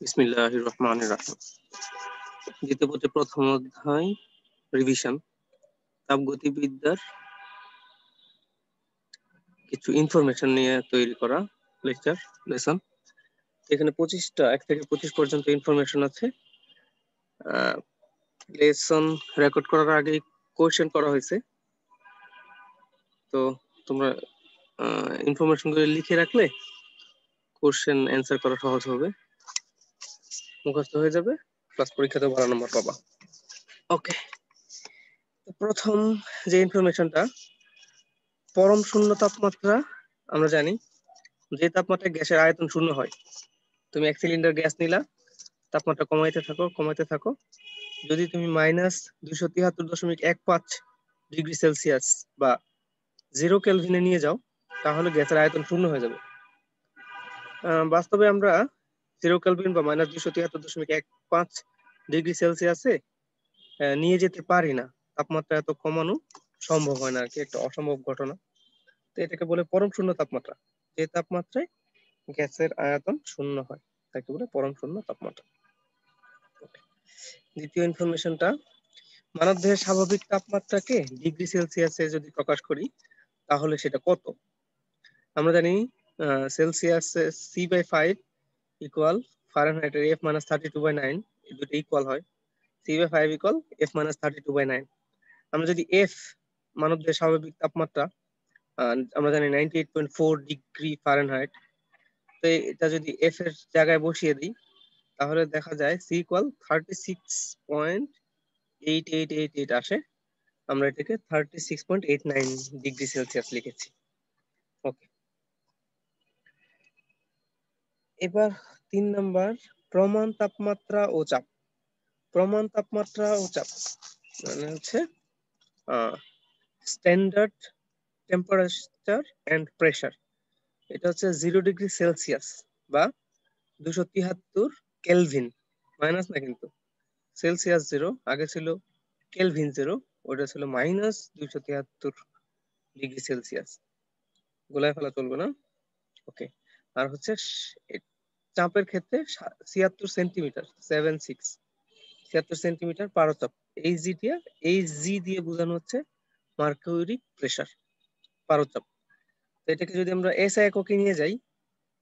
বিসমিল্লাহির রহমানির রহিম। দ্বিতীয় পত্রের প্রথম অধ্যায় রিভিশন, তাপগতিবিদ্যার কিছু ইনফরমেশন নিয়ে তৈরি করা লেসন। এখানে 25টা 1 থেকে 25 পর্যন্ত ইনফরমেশন আছে। লেসন রেকর্ড করার আগে কোয়েশ্চেন করা হয়েছে, তো তোমরা ইনফরমেশন গুলো লিখে রাখলে কোয়েশ্চেন অ্যান্সার করা সহজ হবে, মুখস্থ হয়ে যাবে, প্লাস পরীক্ষাতে ভালো নাম্বার পাবা। ওকে, প্রথম যে ইনফরমেশনটা, পরম শূন্য তাপমাত্রা। আমরা জানি যে তাপমাত্রায় গ্যাসের আয়তন শূন্য হয়, তুমি 1 সিলিন্ডার গ্যাস নিলা, তাপমাত্রা কমাইতে থাকো। যদি তুমি -273.15 ডিগ্রি সেলসিয়াস বা 0 কেলভিনে নিয়ে যাও, তাহলে গ্যাসের আয়তন শূন্য হয়ে যাবে। বাস্তবে আমরা 0 কেলভিন বা -273.15 ডিগ্রি সেলসিয়াসে নিয়ে যেতে পারি না। তাপমাত্রা এত কমানো সম্ভব হয় না আর কি, একটা অসম্ভব ঘটনা। তো এটাকে বলে পরম শূন্য তাপমাত্রা। যে তাপমাত্রায় গ্যাসের আয়তন শূন্য হয় তাকে বলে পরম শূন্য তাপমাত্রা। দ্বিতীয় ইনফরমেশনটা, মানবদেহের স্বাভাবিক তাপমাত্রাকে ডিগ্রি সেলসিয়াসে যদি প্রকাশ করি তাহলে সেটা কত? আমরা জানি সেলসিয়াসে C/5 ইকুয়াল ফারেনহাইটের F-32/9, এই দুটো ইকুয়াল হয়। C/5 equal F-32/9। আমরা যদি F মানবদেহের স্বাভাবিক তাপমাত্রা, আমরা জানি 98.4 ডিগ্রি ফারেনহাইট, তো এটা যদি F এর জায়গায় বসিয়ে দিই তাহলে দেখা যায় C ইকুয়াল 36.8888 আসে। আমরা এটাকে 36.89 ডিগ্রি সেলসিয়াস লিখেছি। ওকে, এবার 3 নাম্বার, প্রমাণ তাপমাত্রা ও চাপ। প্রমাণ তাপমাত্রা ও চাপ মানে হচ্ছে স্ট্যান্ডার্ড টেম্পারেচার এন্ড প্রেসার। এটা হচ্ছে 0 ডিগ্রি সেলসিয়াস বা 273 কেলভিন, মাইনাস না কিন্তু, সেলসিয়াস 0 আগে ছিল, কেলভিন 0 ওটা ছিল -273 ডিগ্রি সেলসিয়াস। গোলায় ফেলা চলবে না। ওকে, আর হচ্ছে চাপের ক্ষেত্রে 76 সেন্টিমিটার, 76 সেন্টিমিটার পারচাপ। এই জি দিয়ে বোঝানো হচ্ছে মার্কিউরিক প্রেসার, পারচাপ। এটাকে যদি আমরা এসআই এককে নিয়ে যাই,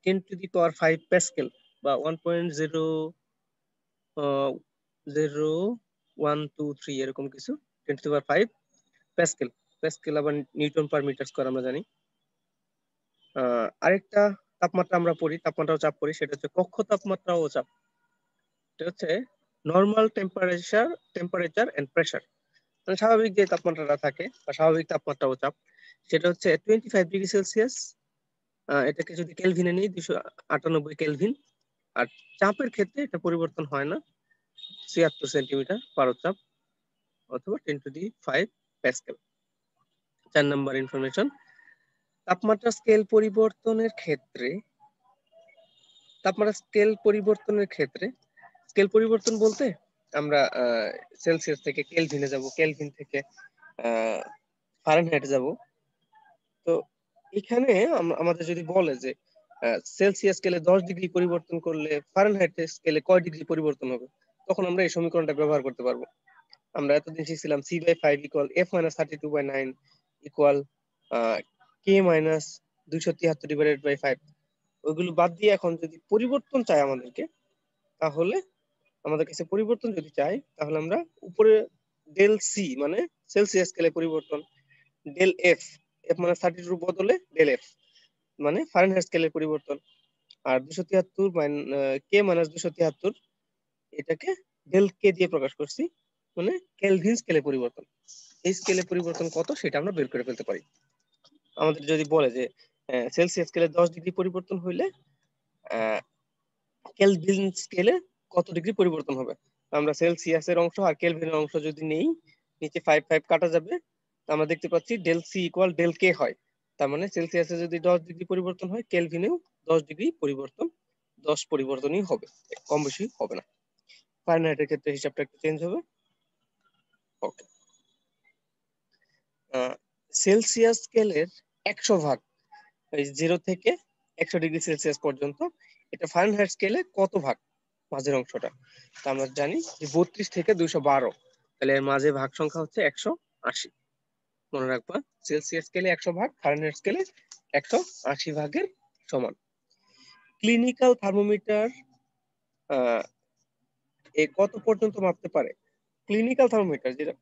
10⁵ প্যাসকেল বা 1.00123 এরকম কিছু, 10⁵ প্যাসকেল। প্যাসকেল আবার নিউটন পার মিটার স্কয়ার আমরা জানি। আরেকটা তাপমাত্রা আমরা পড়ি, তাপমাত্রা ও চাপ পড়ি, সেটা হচ্ছে কক্ষ তাপমাত্রা ও চাপ। এটা হচ্ছে নর্মাল টেম্পারেচার এন্ড প্রেসার। মানে স্বাভাবিক যে তাপমাত্রাটা থাকে বা স্বাভাবিক তাপমাত্রা ও চাপ, সেটা হচ্ছে 25 ডিগ্রি সেলসিয়াস। এটাকে যদি কেলভিনে নিই 298 কেলভিন। আর চাপের ক্ষেত্রে এটা পরিবর্তন হয় না, 76 সেন্টিমিটার পারচাপ অথবা 10⁵ প্যাসকেল। 4 নম্বর ইনফরমেশন, তাপমাত্রা স্কেল পরিবর্তনের ক্ষেত্রে, স্কেল পরিবর্তন বলতে আমরা সেলসিয়াস থেকে কেলভিনে যাব, কেলভিন থেকে ফারেনহাইটে যাব। তো এখানে আমাদের যদি বলে যে সেলসিয়াস স্কেলে 10 ডিগ্রি পরিবর্তন করলে ফারেনহাইট স্কেলে কয় ডিগ্রি পরিবর্তন হবে, তখন আমরা এই সমীকরণটা ব্যবহার করতে পারবো। আমরা এতদিন শিখছিলাম C/5 equal F-32/9 equal K-273/5। ওইগুলো বাদ দিয়ে এখন যদি পরিবর্তন চাই আমাদেরকে, তাহলে আমাদের কাছে পরিবর্তন যদি চাই তাহলে আমরা উপরে ডেল সি মানে সেলসিয়াস স্কেলে পরিবর্তন, ডেল এফ, F-32 বদলে ডেল এফ মানে ফারেনহাইট স্কেলের পরিবর্তন, আর 273 K-273 এটাকে ডেল কে দিয়ে প্রকাশ করছি, মানে কেলভিন স্কেলে পরিবর্তন। এই স্কেলে পরিবর্তন কত সেটা আমরা বের করে ফেলতে পারি। আমাদের যদি বলে যে সেলসিয়াস স্কেলে 10 ডিগ্রি পরিবর্তন হইলে কেলভিন স্কেলে কত ডিগ্রি পরিবর্তন হবে, আমরা সেলসিয়াসের অংশ আর কেলভিনের অংশ যদি নেই, নিচে 5 কাটা যাবে, আমরা দেখতে পাচ্ছি ডেল সি ইকুয়াল ডেল কে হয়। তার মানে সেলসিয়াসে যদি 10 ডিগ্রি পরিবর্তন হয়, কেলভিনেও 10 ডিগ্রি পরিবর্তন, 10 পরিবর্তনই হবে, কম বেশি হবে না। ফারেনহাইটের ক্ষেত্রে হিসাবটা একটু চেঞ্জ হবে। ওকে, সেলসিয়াস স্কেলের 100 ভাগ, 0 থেকে 100 ডিগ্রি সেলসিয়াস পর্যন্ত, এটা ফারেনহাইট স্কেলে কত ভাগ? মাঝের অংশটা। তো আমরা জানি যে 32 থেকে 212, তাহলে এর মাঝে ভাগ সংখ্যা হচ্ছে 180। মনে রাখবা, সেলসিয়াস স্কেলে 100 ভাগ, ফারেনহাইট স্কেলে 180 ভাগের সমান। ক্লিনিক্যাল থার্মোমিটার কত পর্যন্ত মাপতে পারে? ক্লিনিক্যাল থার্মোমিটার, যেটা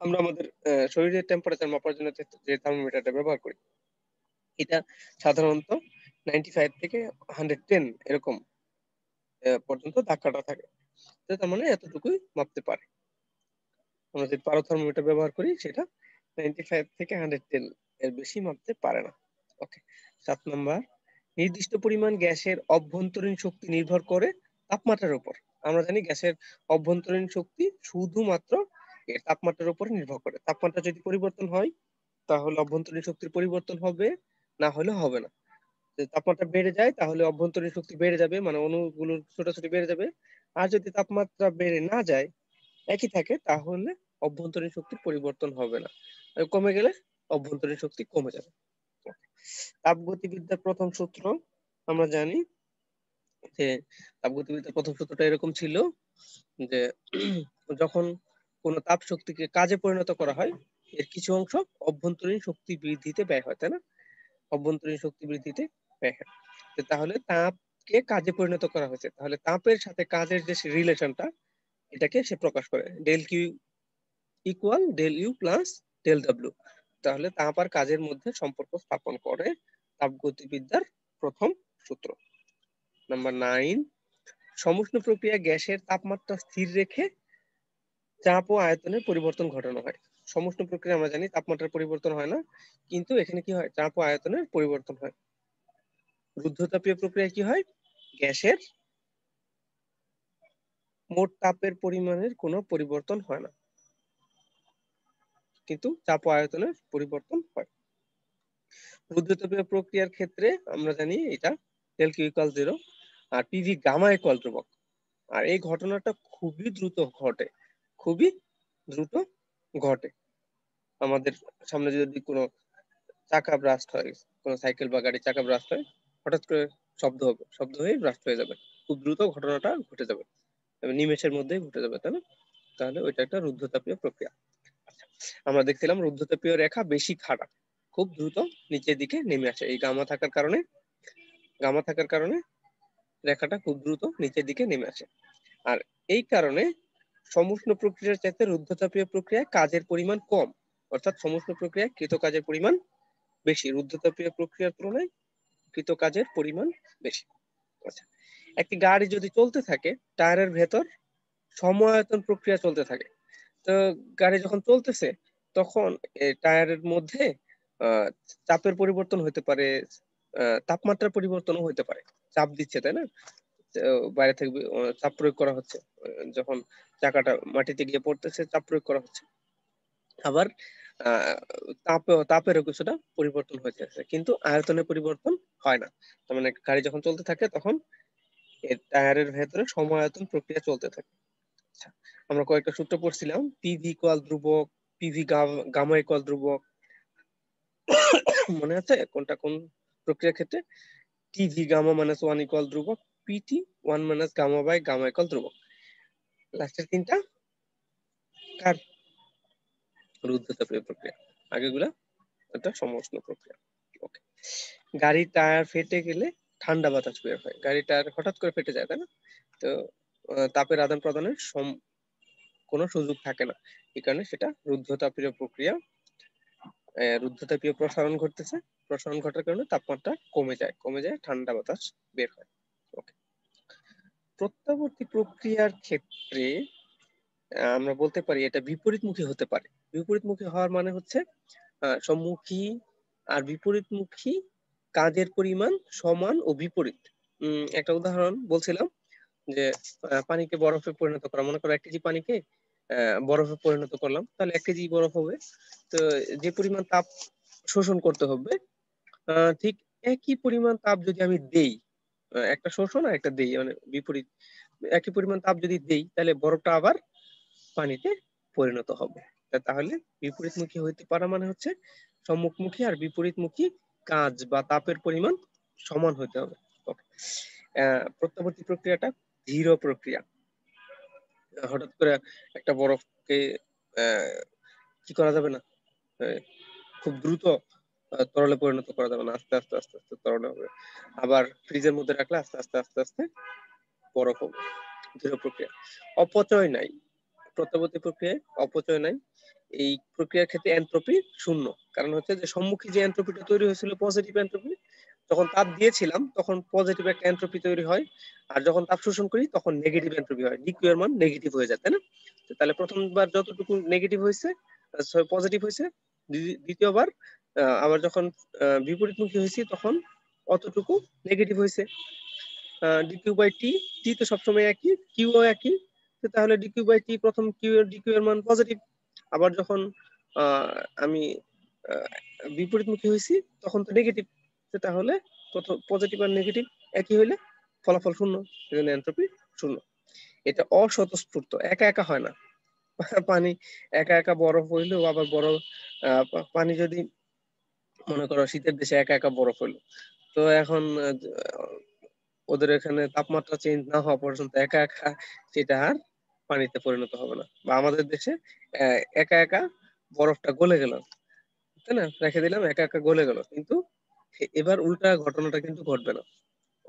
আমরা আমাদের শরীরের টেম্পারেচার মাপার জন্য যে থার্মোমিটারটা ব্যবহার করি, এটা সাধারণত 95 থেকে 110 এরকম পর্যন্ত দাগ কাটা থাকে। তার মানে এতটুকুই মাপতে পারে। আমরা যে পারো থার্মোমিটার ব্যবহার করি সেটা 95 থেকে 110 এর বেশি মাপতে পারে না। ওকে। 7 নাম্বার, নির্দিষ্ট পরিমাণ গ্যাসের অভ্যন্তরীণ শক্তি নির্ভর করে তাপমাত্রার উপর। আমরা জানি গ্যাসের অভ্যন্তরীণ শক্তি শুধুমাত্র এর তাপমাত্রার উপর নির্ভর করে। তাপমাত্রা যদি পরিবর্তন হয় তাহলে অভ্যন্তরীণ শক্তির পরিবর্তন হবে, না হলে হবে না। যদি তাপমাত্রা বেড়ে যায় তাহলে অভ্যন্তরীণ শক্তি বেড়ে যাবে, মানে অণুগুলোর ছোটাছুটি বেড়ে যাবে। আর যদি তাপমাত্রা বেড়ে না যায়, একই থাকে, তাহলে অভ্যন্তরীণ শক্তির পরিবর্তন হবে না। আর কমে গেলে অভ্যন্তরীণ শক্তি কমে যাবে। তাপগতিবিদ্যার প্রথম সূত্র আমরা জানি যে তাপগতিবিদ্যার প্রথম সূত্রটা এরকম ছিল যে যখন কোনো তাপ শক্তিকে কাজে পরিণত করা হয়, এর কিছু অংশ অভ্যন্তরীণ শক্তি বৃদ্ধিতে ব্যয় হয়, তাই না? অভ্যন্তরীণ শক্তি বৃদ্ধিতে ব্যয় হয়। তাহলে তাপকে কাজে পরিণত করা হয়েছে, তাহলে তাপের সাথে কাজের যে রিলেশনটা, এটাকে সে প্রকাশ করে del Q equal del U plus del W. তাহলে তাপ আর কাজের মধ্যে সম্পর্ক স্থাপন করে তাপগতিবিদ্যার প্রথম সূত্র। নাম্বার 9, সমুষ্ণ প্রক্রিয়া গ্যাসের তাপমাত্রা স্থির রেখে চাপ ও আয়তনের পরিবর্তন ঘটানো হয়। সমুষ্ণ প্রক্রিয়া আমরা জানি তাপমাত্রার পরিবর্তন হয় না, কিন্তু এখানে কি হয়, চাপ ও আয়তনের পরিবর্তন হয়। রুদ্ধতাপীয় প্রক্রিয়া কি হয়, গ্যাসের মোট তাপের পরিমাণের কোনো পরিবর্তন হয় না, কিন্তু চাপ ও আয়তনের পরিবর্তন হয়। রুদ্ধতাপীয় প্রক্রিয়ার ক্ষেত্রে আমরা জানি এটা ডেল কিউ ইকুয়াল 0 আর পিভি গামা ইকুয়াল ধ্রুবক। আর এই ঘটনাটা খুবই দ্রুত ঘটে, খুবই দ্রুত ঘটে। আমাদের সামনে যদি কোনো চাকা ব্রাস্ট হয়, কোনো সাইকেল বা গাড়ির চাকা ব্রাস্ট হয়, হঠাৎ করে শব্দ হবে, শব্দ হয়ে ব্রাস্ট হয়ে যাবে, খুব দ্রুত ঘটনাটা ঘটে যাবে, নিমেষের মধ্যেই ঘটে যাবে, তাই না? তাহলে ওইটা একটা রুদ্ধতাপীয় প্রক্রিয়া। আমরা দেখছিলাম রুদ্ধতাপীয় রেখা বেশি খাড়া, খুব দ্রুত নিচের দিকে নেমে আসে, এই গামা থাকার কারণে রেখাটা খুব দ্রুত নিচের দিকে নেমে আসে। আর এই কারণে সমুষ্ণ প্রক্রিয়ার চাইতে রুদ্ধতাপীয় প্রক্রিয়ায় কাজের পরিমাণ কম, অর্থাৎ সমুষ্ণ প্রক্রিয়ায় কৃত কাজের পরিমাণ বেশি, রুদ্ধতাপীয় প্রক্রিয়ার তুলনায় কৃত কাজের পরিমাণ বেশি। আচ্ছা, একটি গাড়ি যদি চলতে থাকে, টায়ারের ভেতর সমায়তন প্রক্রিয়া চলতে থাকে। তো গাড়ি যখন চলতেছে তখন টায়ারের মধ্যে চাপের পরিবর্তন হতে পারে, তাপমাত্রার পরিবর্তনও হতে পারে। চাপ দিচ্ছে, তাই না? বাইরে থেকে চাপ প্রয়োগ করা হচ্ছে, যখন চাকাটা মাটিতে গিয়ে পড়তেছে চাপ প্রয়োগ করা হচ্ছে। আবার তাপেরও কিছুটা পরিবর্তন হইতেছে, কিন্তু আয়তনের পরিবর্তন হয় না। তার মানে গাড়ি যখন চলতে থাকে তখন টায়ারের ভেতরে সমায়তন প্রক্রিয়া চলতে থাকে। আচ্ছা, আমরা কয়েকটা সূত্র পড়ছিলাম, পিভি ইকুয়াল ধ্রুবক, পিভি গামা ইকুয়াল ধ্রুবক, মনে আছে কোনটা কোন প্রক্রিয়ার ক্ষেত্রে? টিভি গামা মাইনাস 1 ইকুয়াল ধ্রুবক, PT 1 minus gamma by gamma equal ধ্রুবক। লাস্টের তিনটা কার? রুদ্ধতাপীয় প্রক্রিয়া। আগেগুলা এটা সমুষ্ণ প্রক্রিয়া। ওকে। গাড়ির টায়ার ফেটে গেলে ঠান্ডা বাতাস বের হয়, গাড়ির টায়ার হঠাৎ করে ফেটে যায়, তাই না? তো তাপের আদান প্রদানের কোনো সুযোগ থাকে না, এই কারণে সেটা রুদ্ধতাপীয় প্রক্রিয়া। রুদ্ধতাপীয় প্রসারণ ঘটতেছে, প্রসারণ ঘটার কারণে তাপমাত্রা কমে যায়, ঠান্ডা বাতাস বের হয়। ওকে। প্রত্যাবর্তী প্রক্রিয়ার ক্ষেত্রে আমরা বলতে পারি এটা বিপরীতমুখী হতে পারে। বিপরীতমুখী হওয়ার মানে হচ্ছে সম্মুখী আর বিপরীতমুখী কাজের পরিমাণ সমান ও বিপরীত। একটা উদাহরণ বলছিলাম যে পানিকে বরফে পরিণত করা, মনে করো 1 কেজি পানিকে বরফে পরিণত করলাম, তাহলে 1 কেজি বরফ হবে। তো যে পরিমাণ তাপ শোষণ করতে হবে, ঠিক একই পরিমাণ তাপ যদি আমি দেই, একটা শোষণ আর একটা দেই, মানে বিপরীত, একই পরিমাণ তাপ যদি দেই তাহলে বরফটা আবার পানিতে পরিণত হবে। তাহলে বিপরীতমুখী হইতে পারা মানে হচ্ছে সম্মুখমুখী আর বিপরীতমুখী কাজ বা তাপের পরিমাণ সমান হতে হবে। প্রত্যাবর্তী প্রক্রিয়াটা ধীর প্রক্রিয়া। হঠাৎ করে একটা বরফকে কি করা যাবে না, খুব দ্রুত তরলে পরিণত করা যাবে না, আস্তে আস্তে আস্তে আস্তে তরলে হবে। আবার ফ্রিজের মধ্যে রাখলে আস্তে আস্তে আস্তে আস্তে বরফ হবে। ধীর প্রক্রিয়া। অপচয় নাই, প্রত্যাবর্তী প্রক্রিয়ায় অপচয় নাই। এই প্রক্রিয়ার ক্ষেত্রে এনট্রপি শূন্য। কারণ হচ্ছে যে সম্মুখী যে এনট্রপিটা তৈরি হয়েছিল পজিটিভ এনট্রপি, যখন তাপ দিয়েছিলাম তখন পজিটিভ একটা এনট্রপি তৈরি হয়, আর যখন তাপ শোষণ করি তখন নেগেটিভ এনট্রপি হয়, ডিকিউ এর মান নেগেটিভ হয়ে যায়, তাই না? তাহলে প্রথমবার যতটুকু নেগেটিভ হয়েছে, পজিটিভ হয়েছে, দ্বিতীয়বার আবার যখন বিপরীতমুখী হয়েছি তখন অতটুকু নেগেটিভ হয়েছে। ডিকিউ বাই টি, টি তো সবসময় একই, কিউও একই, তাহলে ডিকিউ বাই টি প্রথম ডিকিউ এর মান পজিটিভ। আবার যখন আমি বিপরীতমুখী হয়েছি তখন তো নেগেটিভ, তাহলে প্রথম পজিটিভ আর নেগেটিভ একই হইলে ফলাফল শূন্য, সেজন্য এনট্রপি শূন্য। এটা অস্বতঃস্ফূর্ত, একা একা হয় না। পানি একা একা বরফ হইলেও আবার বরফ, পানি যদি মনে করো শীতের দেশে একা একা বরফ হইলো, তো এখন ওদের এখানে তাপমাত্রা চেঞ্জ না হওয়া পর্যন্ত একা একা সেটা আর পানিতে পরিণত হবে না। বা আমাদের দেশে একা একা বরফটা গলে গেল, তাই না, রেখে দিলাম একা একা গলে গেল, কিন্তু এবার উল্টা ঘটনাটা কিন্তু ঘটবে না।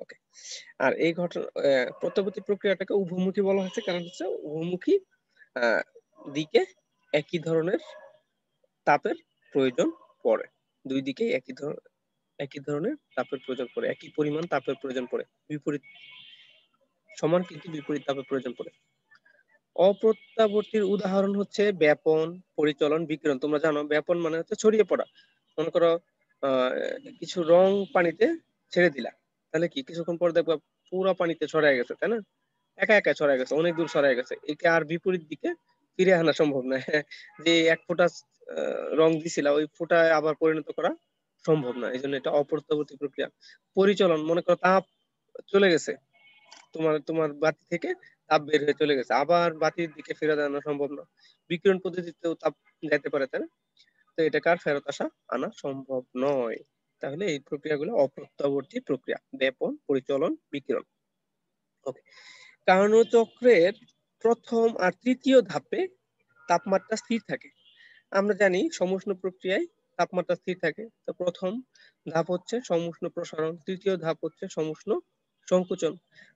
ওকে। আর এই ঘটনা প্রত্যাবর্তী প্রক্রিয়াটাকে উভমুখী বলা হচ্ছে, কারণ হচ্ছে উভমুখী দিকে একই ধরনের তাপের প্রয়োজন পড়ে, দুই দিকে একই ধরনের তাপের প্রয়োজন পড়ে, একই পরিমাণ তাপের প্রয়োজন পড়ে, বিপরীত সমান কিন্তু বিপরীত তাপের প্রয়োজন পড়ে। অপ্রত্যাবর্তীর উদাহরণ হচ্ছে ব্যাপন, পরিচলন, বিকিরণ। তোমরা জানো ব্যাপন মানে হচ্ছে ছড়িয়ে পড়া। মনে করো কিছু রং পানিতে ছেড়ে দিলা, তাহলে কি কিছুক্ষণ পর দেখবা পুরো পানিতে ছড়ায় গেছে, তাই না? একা একা ছড়ায় গেছে, অনেক দূর ছড়ায় গেছে, একে আর বিপরীত দিকে ফিরে আনা সম্ভব নয়। যে এক ফোঁটা রং দিছিলা ওই ফোঁটায় আবার পরিণত করা সম্ভব না, এই জন্য এটা অপ্রত্যাবর্তী প্রক্রিয়া। পরিচলন, মনে করো তাপ চলে গেছে, তোমার তোমার বাতি থেকে তাপ বের হয়ে চলে গেছে, আবার বাতির দিকে ফিরে আনা সম্ভব না। বিকিরণ পদ্ধতিতেও তাপ যাইতে পারে, তাই না? তো এটা কার ফেরত আসা আনা সম্ভব নয়। তাহলে এই প্রক্রিয়াগুলো অপ্রত্যাবর্তী প্রক্রিয়া, ব্যাপন, পরিচলন, বিকিরণ। ওকে। কার্নো চক্রের প্রথম আর তৃতীয় ধাপে তাপমাত্রা স্থির থাকে। আমরা জানি সমুষ্ণ প্রক্রিয়ায় তাপমাত্রা স্থির থাকে। তো প্রথম ধাপ হচ্ছে সমুষ্ণ প্রসারণ, তৃতীয় ধাপ হচ্ছে সমুষ্ণ সংকোচন,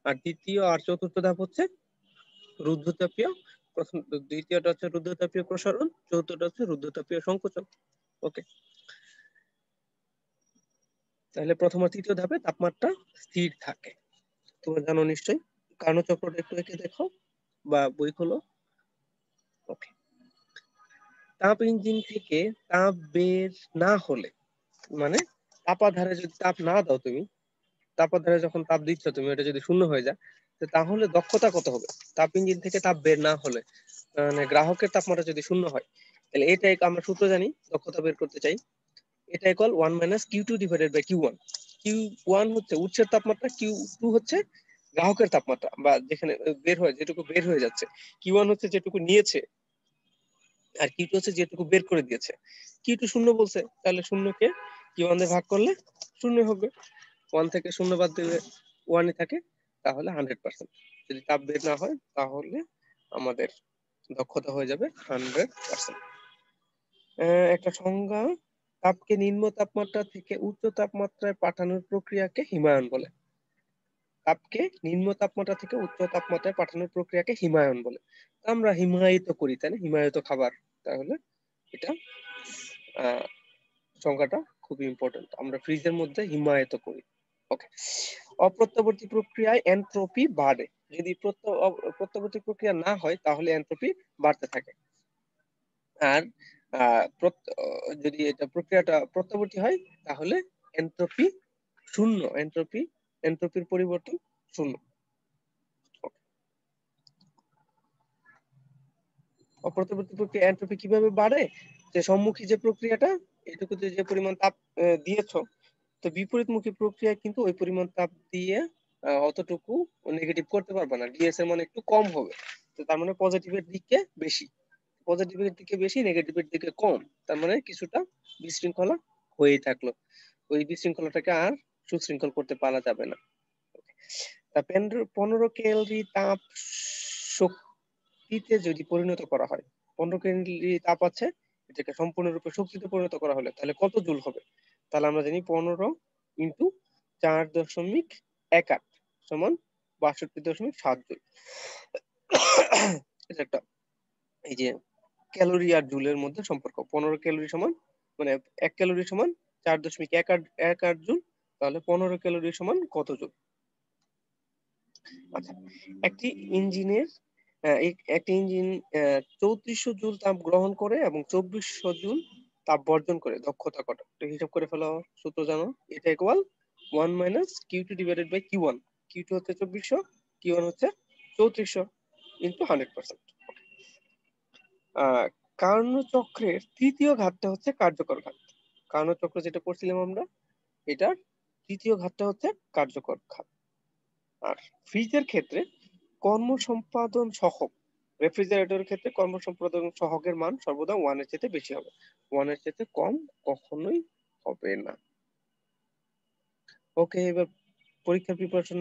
আর দ্বিতীয় আর চতুর্থ ধাপ হচ্ছে রুদ্ধতাপীয়। প্রথম দ্বিতীয়টা হচ্ছে রুদ্ধতাপীয় প্রসারণ, চতুর্থটা হচ্ছে রুদ্ধতাপীয় সংকোচন। ওকে। তাহলে প্রথম আর তৃতীয় ধাপে তাপমাত্রা স্থির থাকে, তোমরা জানো নিশ্চয়ই। কার্নো চক্রটা একটু এঁকে দেখো বা বই খোলো। ওকে। তাপ ইঞ্জিন থেকে তাপ বের না হলে, মানে তাপাধারে যদি তাপ না দাও তুমি, তাপাধারে যখন তাপ দিচ্ছ তুমি ওটা যদি শূন্য হয়ে যায়, তাহলে দক্ষতা কত হবে? তাপ ইঞ্জিন থেকে তাপ বের না হলে, মানে গ্রাহকের তাপমাত্রা যদি শূন্য হয়, তাহলে এটাই আমরা সূত্র জানি দক্ষতা বের করতে চাই। এটা equal 1 minus Q2 divided by Q1। Q1 হচ্ছে উৎসের তাপমাত্রা, Q2 হচ্ছে গ্রাহকের তাপমাত্রা, বা যেখানে বের হয় যেটুকু বের হয়ে যাচ্ছে। Q1 হচ্ছে যেটুকু নিয়েছে, আর Q2 হচ্ছে যেটুকু বের করে দিয়েছে। Q2 শূন্য বলছে, তাহলে শূন্যকে Q1 দিয়ে ভাগ করলে শূন্য হবে। 1 থেকে শূন্য বাদ দিলে 1 থাকে, তাহলে 100%। যদি তাপ বের না হয় তাহলে আমাদের দক্ষতা হয়ে যাবে 100%। একটা সংজ্ঞা, তাপকে নিম্ন তাপমাত্রা থেকে উচ্চ তাপমাত্রায় পাঠানোর প্রক্রিয়াকে হিমায়ন বলে। তাপকে নিম্ন তাপমাত্রা থেকে উচ্চ তাপমাত্রায় পাঠানোর প্রক্রিয়াকে হিমায়ন বলে। আমরা হিমায়িত করি, তাই না, হিমায়িত খাবার। তাহলে এটা সংজ্ঞাটা খুবই ইম্পর্টেন্ট, আমরা ফ্রিজের মধ্যে হিমায়িত করি। ওকে। অপ্রত্যাবর্তী প্রক্রিয়ায় এনট্রপি বাড়ে, যদি প্রত্যাবর্তী প্রক্রিয়া না হয় তাহলে এনট্রপি বাড়তে থাকে। আর যদি এটা প্রক্রিয়াটা প্রত্যাবর্তী হয় তাহলে এনট্রপি শূন্য, এনট্রপির পরিবর্তন শূন্য। অপ্রত্যাবর্তী প্রক্রিয়া এনট্রপি কিভাবে বাড়ে? যে সম্মুখী যে প্রক্রিয়াটা, এটুকুতে যে পরিমাণ তাপ দিয়েছো, তো বিপরীতমুখী প্রক্রিয়া কিন্তু ওই পরিমাণ তাপ দিয়ে অতটুকু নেগেটিভ করতে পারবে না, ডিএস এর মান একটু কম হবে। তো তার মানে পজিটিভের দিকে বেশি, পজিটিভের দিকে বেশি, নেগেটিভের দিকে কম, তার মানে কিছুটা বিশৃঙ্খলা হয়েই থাকলো। ওই বিশৃঙ্খলাটাকে আর সুশৃঙ্খল করতে পারা যাবে না। তা 15 ক্যালোরি তাপ শক্তিতে যদি পরিণত করা হয়, 15 ক্যালোরি তাপ আছে, এটাকে সম্পূর্ণরূপে শক্তিতে পরিণত করা হলে তাহলে কত জুল হবে? তাহলে আমরা জানি 15 ইন্টু 4.18 সমান 62.7 জুল। এটা একটা এই যে ক্যালোরি আর জুলের মধ্যে সম্পর্ক, 15 ক্যালোরি সমান মানে 1 ক্যালোরি সমান 4.18 জুল, তাহলে 15 ক্যালোরি সমান কত জুল? আচ্ছা, একটি ইঞ্জিনের একটি ইঞ্জিন 3400 জুল তাপ গ্রহণ করে এবং 2400 জুল তাপ বর্জন করে, দক্ষতা কত? এটা হিসাব করে ফেলো, সূত্র জানো, এটা equal 1 minus Q2 divided by Q1। Q2 হচ্ছে 2400, Q1 হচ্ছে 3400 ইনটু 100%। কার্নো চক্রের তৃতীয় ঘাতটা হচ্ছে কার্যকর ঘাত। কার্নো চক্র যেটা পড়ছিলাম আমরা, এটার তৃতীয় ঘাতটা হচ্ছে কার্যকর ঘাত। আর ফ্রিজের ক্ষেত্রে কর্মসম্পাদন সহগ, রেফ্রিজারেটরের ক্ষেত্রে কর্মসম্পাদন সহগের মান সর্বদা 1 এর চেয়ে বেশি হবে, 1 এর চেয়ে কম কখনোই হবে না। ওকে, এবার পরীক্ষার প্রিপারেশন